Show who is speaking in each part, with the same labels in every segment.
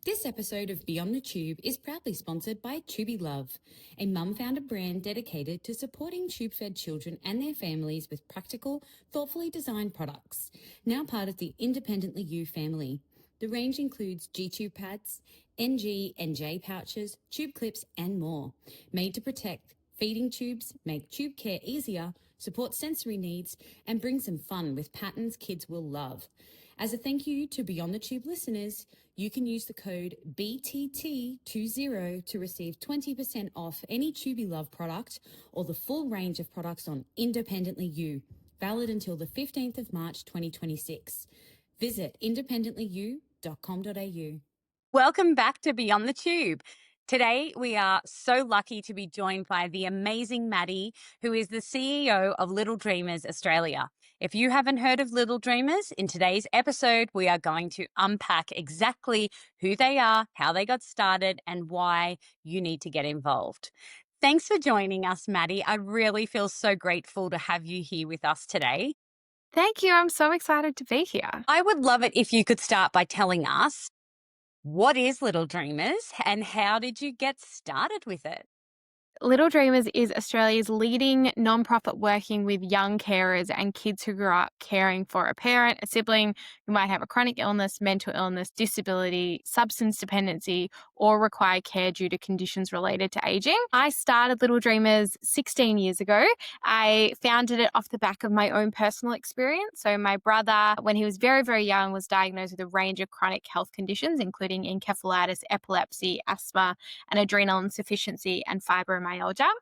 Speaker 1: This episode of Beyond the Tube is proudly sponsored by Tubey Love, a mum-founded brand dedicated to supporting tube-fed children and their families with practical, thoughtfully designed products. Now part of the Independently You family. The range includes G-tube pads, NG and J pouches, tube clips, and more. Made to protect feeding tubes, make tube care easier, support sensory needs, and bring some fun with patterns kids will love. As a thank you to Beyond the Tube listeners, you can use the code BTT20 to receive 20% off any Tubey Love product or the full range of products on Independently You, valid until the 15th of March 2026. Visit independentlyu.com.au.
Speaker 2: Welcome back to Beyond the Tube. Today, we are so lucky to be joined by the amazing Maddie, who is the CEO of Little Dreamers Australia. If you haven't heard of Little Dreamers, in today's episode, we are going to unpack exactly who they are, how they got started, and why you need to get involved. Thanks for joining us, Maddie. I really feel so grateful to have you here with us today.
Speaker 3: Thank you. I'm so excited to be here.
Speaker 2: I would love it if you could start by telling us, what is Little Dreamers and how did you get started with it?
Speaker 3: Little Dreamers is Australia's leading nonprofit working with young carers and kids who grew up caring for a parent, a sibling who might have a chronic illness, mental illness, disability, substance dependency, or require care due to conditions related to aging. I started Little Dreamers 16 years ago. I founded it off the back of my own personal experience. So my brother, when he was very, very young, was diagnosed with a range of chronic health conditions, including encephalitis, epilepsy, asthma, and adrenal insufficiency and fibromyalgia.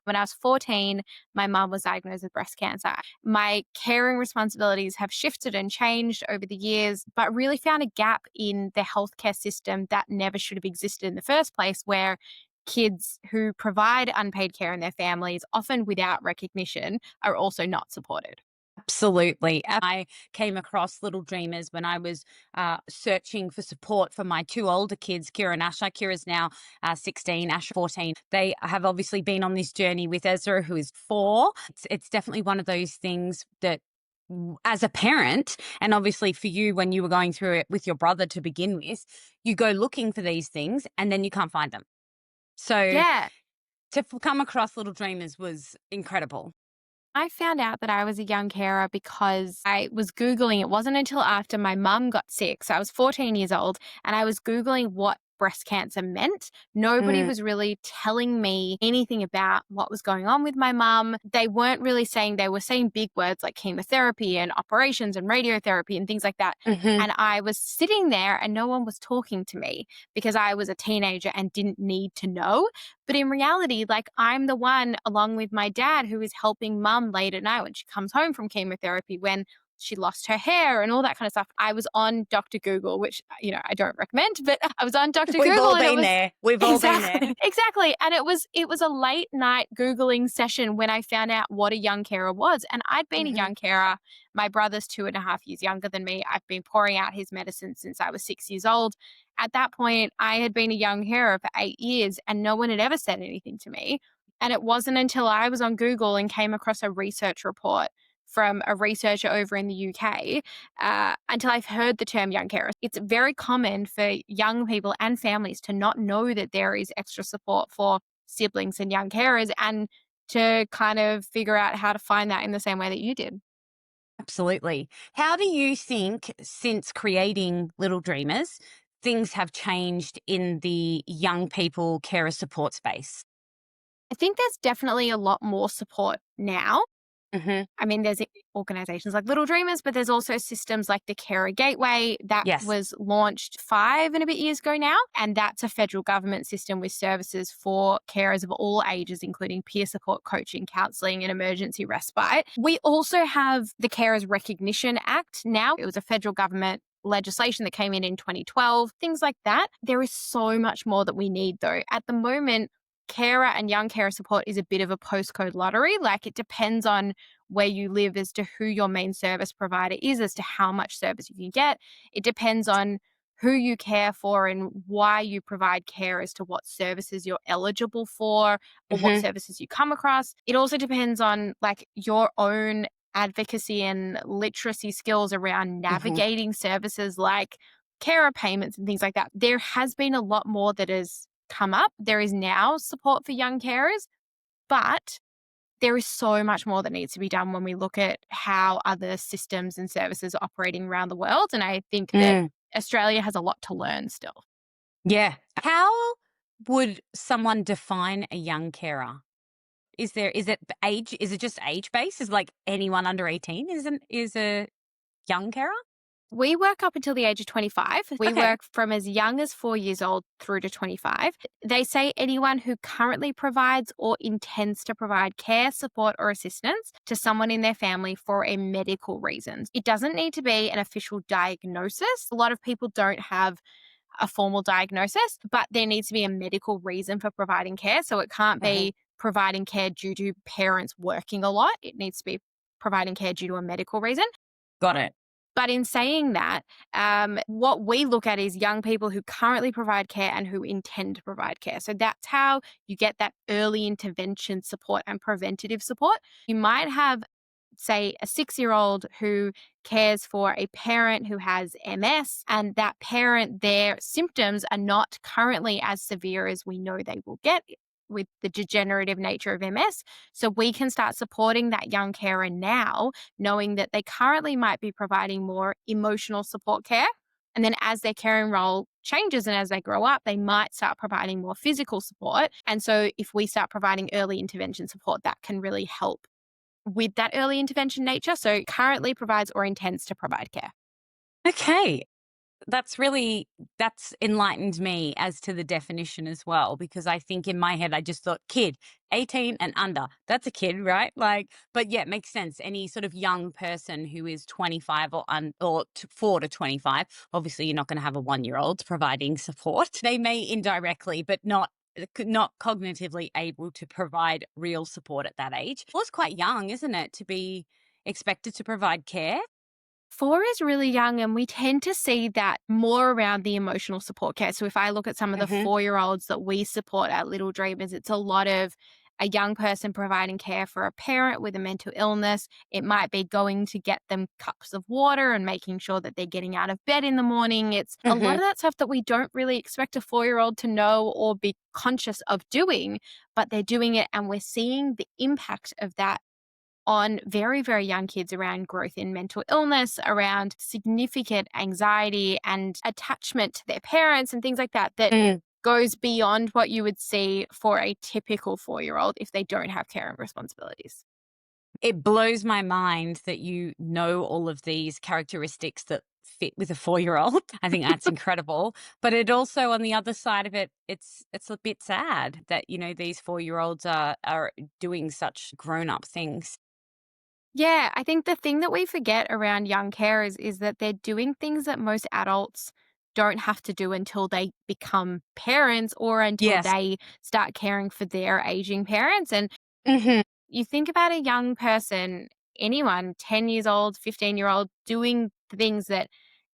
Speaker 3: When I was 14, my mum was diagnosed with breast cancer. My caring responsibilities have shifted and changed over the years, but really found a gap in the healthcare system that never should have existed in the first place, where kids who provide unpaid care in their families, often without recognition, are also not supported.
Speaker 2: Absolutely. I came across Little Dreamers when I was searching for support for my two older kids, Kira and Asha. Kira's now 16, Asha 14. They have obviously been on this journey with Ezra, who is 4. It's definitely one of those things that, as a parent, and obviously for you when you were going through it with your brother to begin with, you go looking for these things and then you can't find them. So
Speaker 3: Yeah.
Speaker 2: to come across Little Dreamers was incredible.
Speaker 3: I found out that I was a young carer because I was Googling. It wasn't until after my mum got sick. So I was 14 years old and I was Googling what breast cancer meant. Nobody was really telling me anything about what was going on with my mum. They weren't really saying, they were saying big words like chemotherapy and operations and radiotherapy and things like that. And I was sitting there and no one was talking to me because I was a teenager and didn't need to know. But in reality, like, I'm the one, along with my dad, who is helping mum late at night when she comes home from chemotherapy, when she lost her hair and all that kind of stuff. I was on Dr. Google, which, I don't recommend, but I was on Dr.
Speaker 2: We've
Speaker 3: Google.
Speaker 2: all been there. We've all been there.
Speaker 3: Exactly. And it was a late night Googling session when I found out what a young carer was. And I'd been a young carer. My brother's 2.5 years younger than me. I've been pouring out his medicine since I was 6 years old. At that point, I had been a young carer for 8 years and no one had ever said anything to me. And it wasn't until I was on Google and came across a research report from a researcher over in the UK, until I've heard the term young carer. It's very common for young people and families to not know that there is extra support for siblings and young carers, and to kind of figure out how to find that in the same way that you did.
Speaker 2: Absolutely. How do you think, since creating Little Dreamers, things have changed in the young people carer support space?
Speaker 3: I think there's definitely a lot more support now. I mean, there's organizations like Little Dreamers, but there's also systems like the Carer Gateway that was launched 5 and a bit years ago now. And that's a federal government system with services for carers of all ages, including peer support, coaching, counselling, and emergency respite. We also have the Carers Recognition Act now. It was a federal government legislation that came in 2012, things like that. There is so much more that we need, though. At the moment, carer and young carer support is a bit of a postcode lottery. Like, it depends on where you live as to who your main service provider is, as to how much service you can get. It depends on who you care for and why you provide care, as to what services you're eligible for or what services you come across. It also depends on like your own advocacy and literacy skills around navigating services like carer payments and things like that. There has been a lot more that has come up. There is now support for young carers, but there is so much more that needs to be done when we look at how other systems and services are operating around the world. And I think that Australia has a lot to learn still.
Speaker 2: Yeah. How would someone define a young carer? Is it age? Is it just age based? Is like anyone under 18 is a young carer?
Speaker 3: We work up until the age of 25. We work from as young as 4 years old through to 25. They say anyone who currently provides or intends to provide care, support, or assistance to someone in their family for a medical reason. It doesn't need to be an official diagnosis. A lot of people don't have a formal diagnosis, but there needs to be a medical reason for providing care. So it can't be providing care due to parents working a lot. It needs to be providing care due to a medical reason.
Speaker 2: Got it.
Speaker 3: But in saying that, what we look at is young people who currently provide care and who intend to provide care. So that's how you get that early intervention support and preventative support. You might have, say, a 6-year-old who cares for a parent who has MS, and that parent, their symptoms are not currently as severe as we know they will get with the degenerative nature of MS. So we can start supporting that young carer now, knowing that they currently might be providing more emotional support care. And then as their caring role changes and as they grow up, they might start providing more physical support. And so if we start providing early intervention support, that can really help with that early intervention nature. So currently provides or intends to provide care.
Speaker 2: Okay. That's enlightened me as to the definition as well, because I think in my head, I just thought kid, 18 and under, that's a kid, right? But yeah, it makes sense. Any sort of young person who is 25 or 4 to 25, obviously you're not going to have a 1-year-old providing support. They may indirectly, but not cognitively able to provide real support at that age. Well, it's quite young, isn't it, to be expected to provide care?
Speaker 3: 4 is really young, and we tend to see that more around the emotional support care. So if I look at some of the 4-year-olds that we support at Little Dreamers, it's a lot of a young person providing care for a parent with a mental illness. It might be going to get them cups of water and making sure that they're getting out of bed in the morning. It's a lot of that stuff that we don't really expect a 4-year-old to know or be conscious of doing, but they're doing it, and we're seeing the impact of that on very, very young kids around growth in mental illness, around significant anxiety and attachment to their parents and things like that, that goes beyond what you would see for a typical 4-year-old if they don't have caring responsibilities.
Speaker 2: It blows my mind that you know all of these characteristics that fit with a 4-year-old. I think that's incredible. But it also, on the other side of it, it's a bit sad that, these 4-year-olds are doing such grown-up things.
Speaker 3: Yeah, I think the thing that we forget around young carers is that they're doing things that most adults don't have to do until they become parents or until they start caring for their aging parents. And you think about a young person, anyone, 10 years old, 15-year-old, doing things that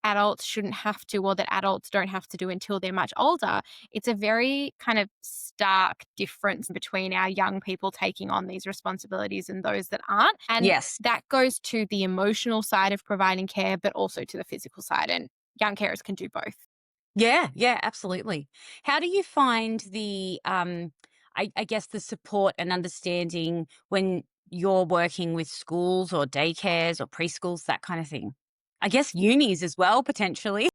Speaker 3: adults shouldn't have to or that adults don't have to do until they're much older. It's a very kind of stark difference between our young people taking on these responsibilities and those that aren't. And that goes to the emotional side of providing care, but also to the physical side. And young carers can do both.
Speaker 2: Yeah, absolutely. How do you find the, I guess, the support and understanding when you're working with schools or daycares or preschools, that kind of thing? I guess unis as well, potentially.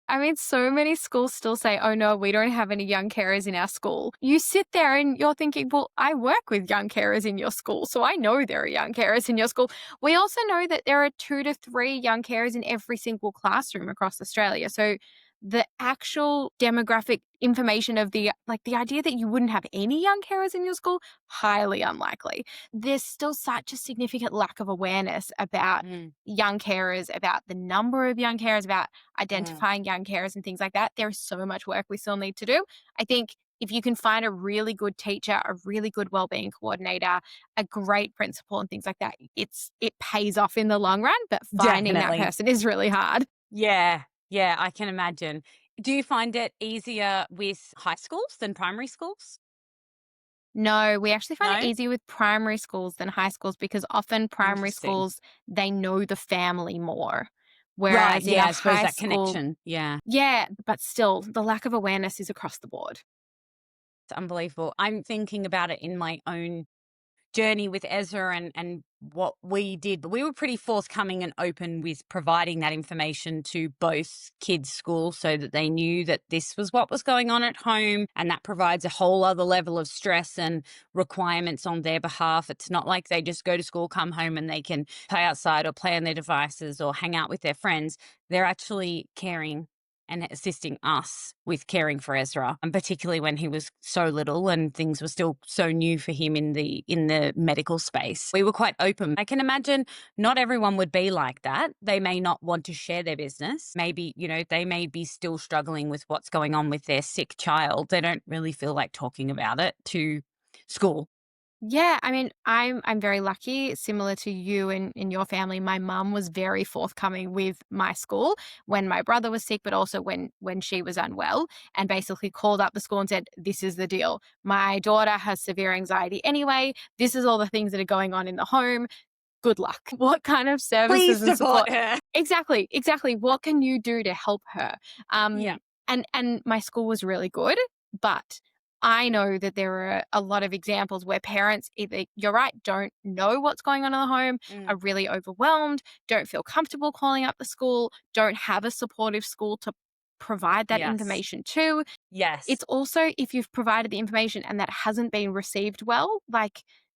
Speaker 3: I mean, so many schools still say, oh no, we don't have any young carers in our school. You sit there and you're thinking, well, I work with young carers in your school, so I know there are young carers in your school. We also know that there are 2 to 3 young carers in every single classroom across Australia. So the actual demographic information of the idea that you wouldn't have any young carers in your school, highly unlikely. There's still such a significant lack of awareness about young carers, about the number of young carers, about identifying young carers and things like that. There is so much work we still need to do. I think if you can find a really good teacher, a really good wellbeing coordinator, a great principal and things like that, it pays off in the long run, but finding that person is really hard.
Speaker 2: Yeah, I can imagine. Do you find it easier with high schools than primary schools?
Speaker 3: No, we actually find it easier with primary schools than high schools because often primary schools, they know the family more. Whereas in a
Speaker 2: I suppose
Speaker 3: high
Speaker 2: that
Speaker 3: school,
Speaker 2: connection. Yeah.
Speaker 3: yeah, but still the lack of awareness is across the board.
Speaker 2: It's unbelievable. I'm thinking about it in my own journey with Ezra and what we did. But we were pretty forthcoming and open with providing that information to both kids' schools so that they knew that this was what was going on at home. And that provides a whole other level of stress and requirements on their behalf. It's not like they just go to school, come home, and they can play outside or play on their devices or hang out with their friends. They're actually caring and assisting us with caring for Ezra, and particularly when he was so little and things were still so new for him in the medical space. We were quite open. I can imagine not everyone would be like that. They may not want to share their business. Maybe, they may be still struggling with what's going on with their sick child. They don't really feel like talking about it to school.
Speaker 3: Yeah, I mean, I'm very lucky. Similar to you and in your family, my mum was very forthcoming with my school when my brother was sick, but also when she was unwell, and basically called up the school and said, "This is the deal. My daughter has severe anxiety anyway. This is all the things that are going on in the home. Good luck. What kind of services
Speaker 2: Please
Speaker 3: and support?"
Speaker 2: support her.
Speaker 3: Exactly. What can you do to help her?
Speaker 2: Yeah.
Speaker 3: And my school was really good, but I know that there are a lot of examples where parents either, you're right, don't know what's going on in the home, are really overwhelmed, don't feel comfortable calling up the school, don't have a supportive school to provide that information to.
Speaker 2: Yes.
Speaker 3: It's also, if you've provided the information and that hasn't been received well,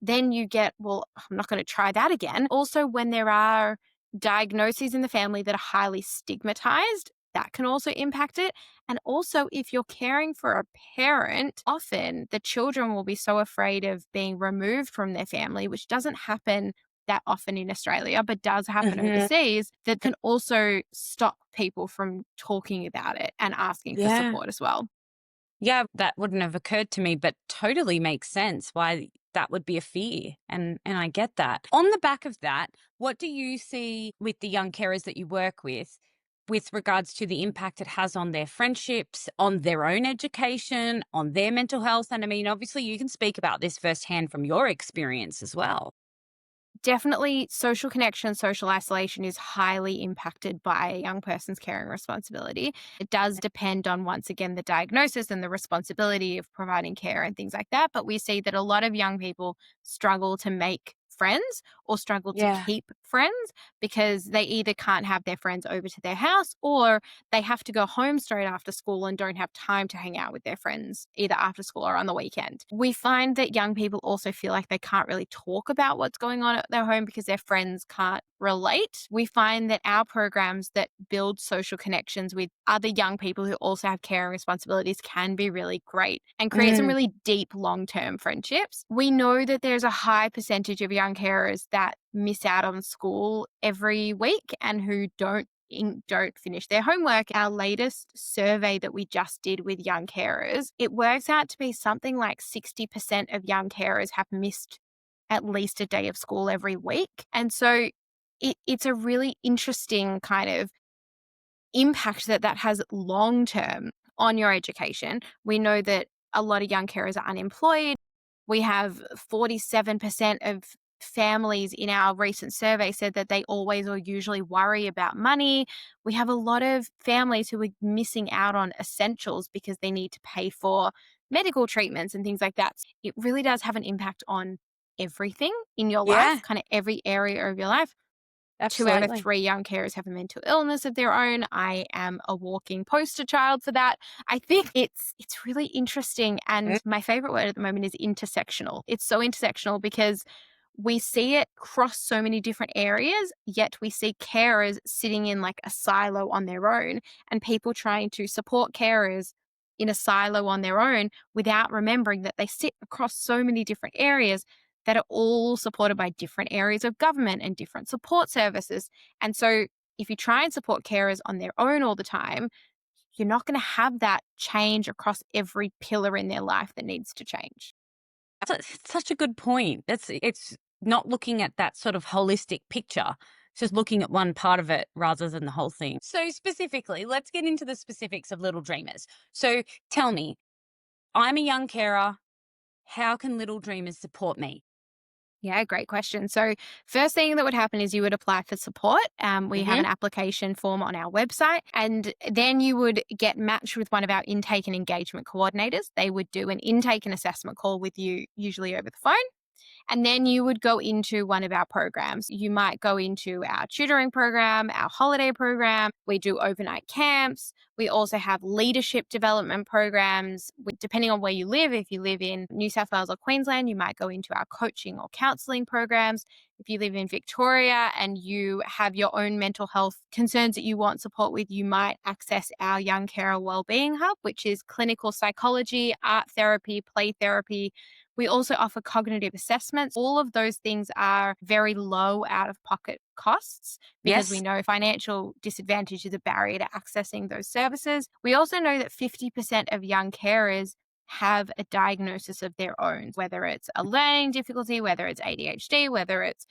Speaker 3: then you get, well, I'm not going to try that again. Also, when there are diagnoses in the family that are highly stigmatized, that can also impact it. And also, if you're caring for a parent, often the children will be so afraid of being removed from their family, which doesn't happen that often in Australia, but does happen overseas, that can also stop people from talking about it and asking for support as well.
Speaker 2: Yeah, that wouldn't have occurred to me, but totally makes sense why that would be a fear. And I get that. On the back of that, what do you see with the young carers that you work with regards to the impact it has on their friendships, on their own education, on their mental health? And I mean, obviously you can speak about this firsthand from your experience as well.
Speaker 3: Definitely social connection, social isolation is highly impacted by a young person's caring responsibility. It does depend on, once again, the diagnosis and the responsibility of providing care and things like that. But we see that a lot of young people struggle to make friends or struggle to keep friends because they either can't have their friends over to their house or they have to go home straight after school and don't have time to hang out with their friends either after school or on the weekend. We find that young people also feel like they can't really talk about what's going on at their home because their friends can't relate. We find that our programs that build social connections with other young people who also have care and responsibilities can be really great and create some really deep long-term friendships. We know that there's a high percentage of young carers that miss out on school every week and who don't finish their homework. Our latest survey that we just did with young carers, it works out to be something like 60% of young carers have missed at least a day of school every week. And so it's a really interesting kind of impact that has long term on your education. We know that a lot of young carers are unemployed. We have 47% of families in our recent survey said that they always or usually worry about money. We have a lot of families who are missing out on essentials because they need to pay for medical treatments and things like that. It really does have an impact on everything in your life, kind of every area of your life.
Speaker 2: Absolutely.
Speaker 3: 2 out of 3 young carers have a mental illness of their own. I am a walking poster child for that. I think it's really interesting. And my favorite word at the moment is intersectional. It's so intersectional because we see it cross so many different areas, yet we see carers sitting in like a silo on their own and people trying to support carers in a silo on their own without remembering that they sit across so many different areas that are all supported by different areas of government and different support services. And so if you try and support carers on their own all the time, you're not going to have that change across every pillar in their life that needs to change.
Speaker 2: That's such a good point. It's not looking at that sort of holistic picture. It's just looking at one part of it rather than the whole thing. So specifically, let's get into the specifics of Little Dreamers. So tell me, I'm a young carer. How can Little Dreamers support me?
Speaker 3: Yeah, great question. So first thing that would happen is you would apply for support. We have an application form on our website, and then you would get matched with one of our intake and engagement coordinators. They would do an intake and assessment call with you, usually over the phone. And then you would go into one of our programs. You might go into our tutoring program, our holiday program. We do overnight camps. We also have leadership development programs. Depending on where you live, if you live in New South Wales or Queensland, you might go into our coaching or counselling programs. If you live in Victoria and you have your own mental health concerns that you want support with, you might access our Young Carer Wellbeing Hub, which is clinical psychology, art therapy, play therapy. We also offer cognitive assessments. All of those things are very low out-of-pocket costs because we know financial disadvantage is a barrier to accessing those services. We also know that 50% of young carers have a diagnosis of their own, whether it's a learning difficulty, whether it's ADHD, whether it's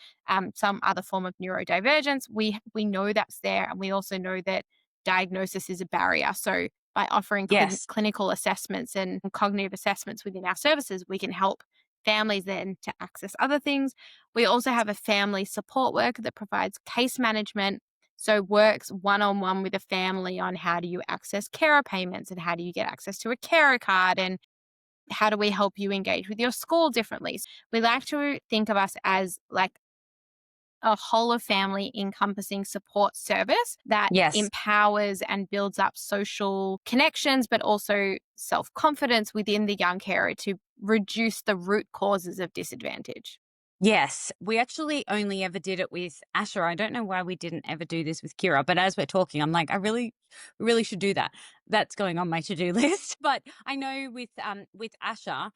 Speaker 3: some other form of neurodivergence. We know that's there, and we also know that diagnosis is a barrier. So by offering clinical assessments and cognitive assessments within our services, we can help families then to access other things. We also have a family support worker that provides case management, so works one-on-one with a family on how do you access carer payments and how do you get access to a carer card and how do we help you engage with your school differently. We like to think of us as like a whole of family encompassing support service that empowers and builds up social connections, but also self-confidence within the young carer to reduce the root causes of disadvantage.
Speaker 2: Yes, we actually only ever did it with Asher. I don't know why we didn't ever do this with Kira, but as we're talking, I'm like, I really should do that. That's going on my to-do list. But I know with Asher,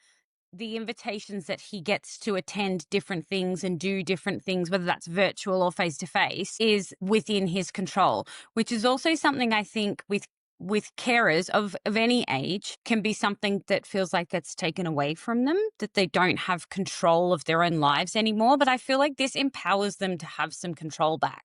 Speaker 2: the invitations that he gets to attend different things and do different things, whether that's virtual or face-to-face, is within his control, which is also something I think with carers of any age can be something that feels like that's taken away from them, that they don't have control of their own lives anymore. But I feel like this empowers them to have some control back.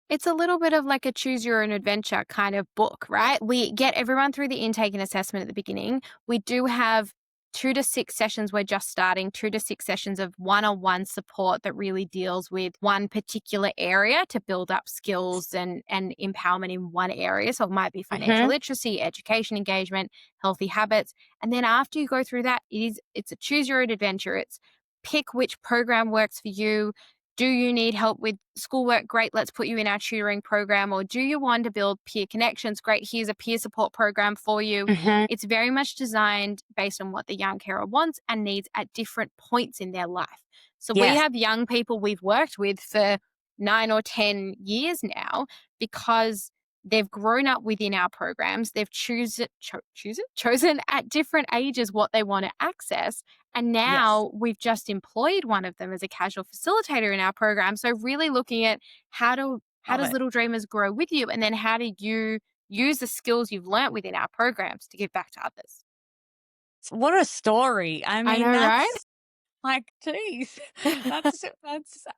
Speaker 3: It's a little bit of like a choose your own adventure kind of book, right? We get everyone through the intake and assessment at the beginning. We do have 2 to 6 sessions. We're just starting 2 to 6 sessions of one-on-one support that really deals with one particular area to build up skills and empowerment in one area. So it might be financial literacy, education engagement, healthy habits. And then after you go through that, it's a choose your own adventure. It's pick which program works for you. Do you need help with schoolwork? Great, let's put you in our tutoring program. Or do you want to build peer connections? Great, here's a peer support program for you. It's very much designed based on what the young carer wants and needs at different points in their life. So we have young people we've worked with for 9 or 10 years now because they've grown up within our programs. They've chosen at different ages what they want to access. And now we've just employed one of them as a casual facilitator in our program. So really looking at how does Little Dreamers grow with you? And then how do you use the skills you've learnt within our programs to give back to others?
Speaker 2: What a story. I mean,
Speaker 3: know,
Speaker 2: that's
Speaker 3: right?
Speaker 2: like, geez,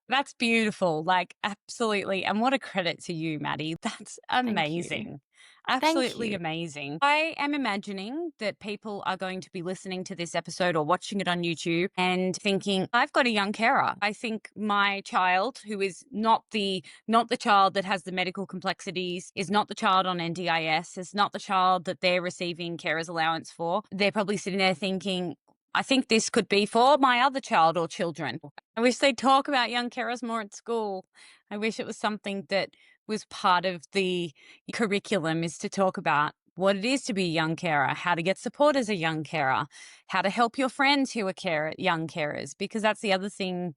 Speaker 2: that's beautiful. Like, absolutely. And what a credit to you, Maddie. That's amazing. Absolutely amazing. I am imagining that people are going to be listening to this episode or watching it on YouTube and thinking, I've got a young carer. I think my child, who is not the child that has the medical complexities, is not the child on NDIS, is not the child that they're receiving carers allowance for. They're probably sitting there thinking, I think this could be for my other child or children. I wish they'd talk about young carers more at school. I wish it was something that was part of the curriculum, is to talk about what it is to be a young carer, how to get support as a young carer, how to help your friends who are young carers, because that's the other thing.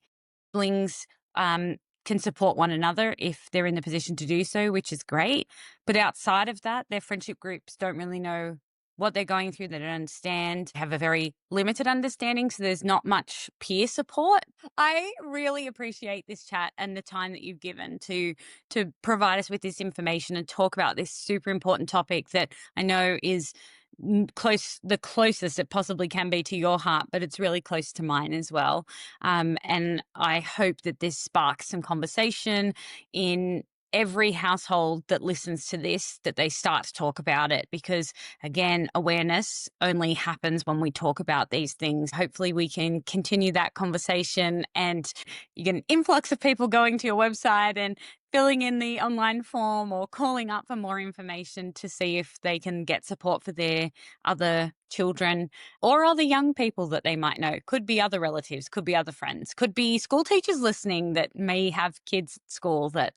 Speaker 2: Siblings can support one another if they're in the position to do so, which is great. But outside of that, their friendship groups don't really know what they're going through. They don't understand, have a very limited understanding. So there's not much peer support. I really appreciate this chat and the time that you've given to provide us with this information and talk about this super important topic that I know is the closest it possibly can be to your heart, but it's really close to mine as well. And I hope that this sparks some conversation in every household that listens to this, that they start to talk about it, because again, awareness only happens when we talk about these things. Hopefully we can continue that conversation, and you get an influx of people going to your website and filling in the online form or calling up for more information to see if they can get support for their other children or other young people that they might know. Could be other relatives, could be other friends, could be school teachers listening that may have kids at school that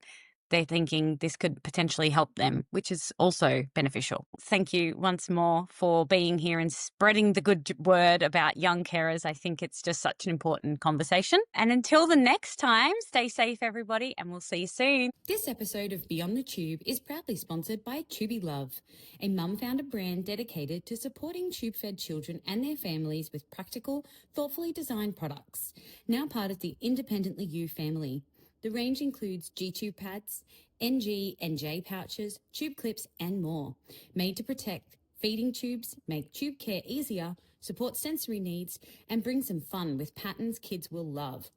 Speaker 2: they're thinking this could potentially help them, which is also beneficial. Thank you once more for being here and spreading the good word about young carers. I think it's just such an important conversation. And until the next time, stay safe, everybody, and we'll see you soon.
Speaker 1: This episode of Beyond the Tube is proudly sponsored by Tubi Love, a mum-founded brand dedicated to supporting tube-fed children and their families with practical, thoughtfully designed products. Now part of the Independently You family. The range includes G-tube pads, NG and J pouches, tube clips and more. Made to protect feeding tubes, make tube care easier, support sensory needs, and bring some fun with patterns kids will love.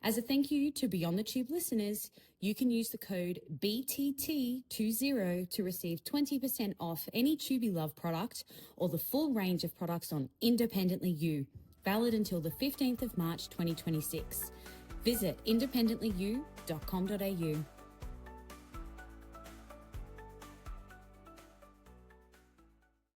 Speaker 1: As a thank you to Beyond the Tube listeners, you can use the code BTT20 to receive 20% off any Tubi Love product or the full range of products on Independently You, valid until the 15th of March 2026. Visit independentlyu.com.au.